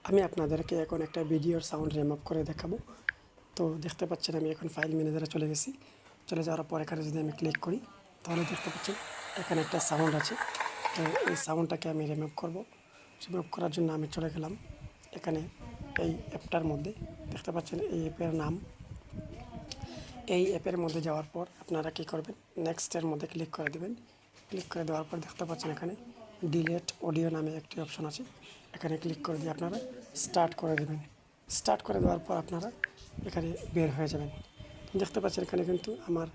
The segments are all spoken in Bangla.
আমি আপনাদেরকে এখন একটা ভিডিওর সাউন্ড রিমুভ করে দেখাবো। তো দেখতে পাচ্ছেন আমি এখন ফাইল ম্যানেজারে চলে গেছি। চলে যাওয়ার পর এখানে যদি আমি ক্লিক করি তাহলে দেখতে পাচ্ছেন এখানে একটা সাউন্ড আছে। তো এই সাউন্ডটাকে আমি রিমুভ করব। রিমুভ করার জন্য আমি চলে গেলাম এখানে এই অ্যাপটার মধ্যে। দেখতে পাচ্ছেন এই অ্যাপের নাম। এই অ্যাপের মধ্যে যাওয়ার পর আপনারা কী করবেন, নেক্সটের মধ্যে ক্লিক করে দেবেন। ক্লিক করে দেওয়ার পর দেখতে পাচ্ছেন এখানে ডিলেট অডিও নামে একটি অপশন আছে। এখানে ক্লিক করে দিয়ে আপনারা স্টার্ট করে দেবেন। স্টার্ট করে দেওয়ার পর আপনারা এখানে বের হয়ে যাবেন। দেখতে পাচ্ছেন এখানে কিন্তু আমার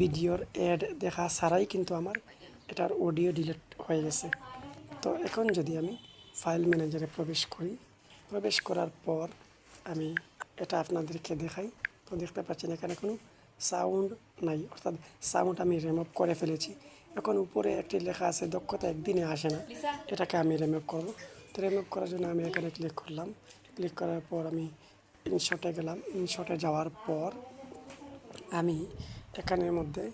ভিডিওর অ্যাড দেখা ছাড়াই কিন্তু আমার এটার অডিও ডিলিট হয়ে গেছে। তো এখন যদি আমি ফাইল ম্যানেজারে প্রবেশ করি, প্রবেশ করার পর আমি এটা আপনাদেরকে দেখাই। তো দেখতে পাচ্ছেন এখানে কোনো সাউন্ড নাই, অর্থাৎ সাউন্ড আমি রিমুভ করে ফেলেছি। এখন উপরে একটি লেখা আছে দক্ষতা একদিনে আসে না, এটাকে আমি রিমুভ করব। তো রিমুভ করার জন্য আমি এখানে ক্লিক করলাম। ক্লিক করার পর আমি ইনশটে গেলাম। ইনশটে যাওয়ার পর আমি এখানের মধ্যে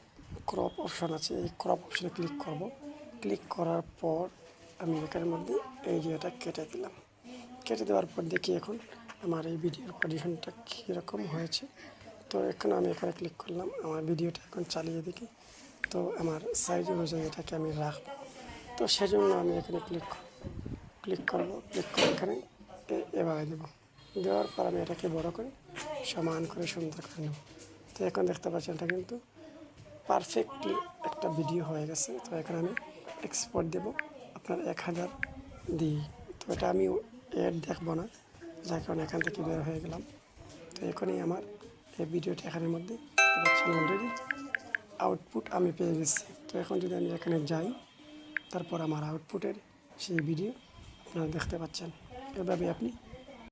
ক্রপ অপশন আছে, এই ক্রপ অপশনে ক্লিক করব। ক্লিক করার পর আমি এখানের মধ্যে এই জায়গাটা কেটে দিলাম। কেটে দেওয়ার পর দেখি এখন আমার এই ভিডিওর পজিশনটা কীরকম হয়েছে। তো এখন আমি এখানে ক্লিক করলাম, আমার ভিডিওটা এখন চালিয়ে দেখি। তো আমার সাইজ অনুযায়ী এটাকে আমি রাখবো। তো সেজন্য আমি এখানে ক্লিক করব। ক্লিক করে এখানে এভাবে দেবো। দেওয়ার পর আমি এটাকে বড় করে সমান করে সুন্দর করে নেব। তো এখন দেখতে পাচ্ছেন এটা কিন্তু পারফেক্টলি একটা ভিডিও হয়ে গেছে। তো এখানে আমি এক্সপোর্ট দেব আপনার 1000 দিই। তো এটা আমি এড দেখবো না, যার কারণে এখান থেকে বের হয়ে গেলাম। তো এখনই আমার এই ভিডিওটা এখানের মধ্যে দেখতে পাচ্ছেন অলরেডি আউটপুট আমি পেয়ে গেছি। তো এখন যদি আমি এখানে যাই, তারপর আমার আউটপুটের সেই ভিডিও আপনারা দেখতে পাচ্ছেন। এভাবে আপনি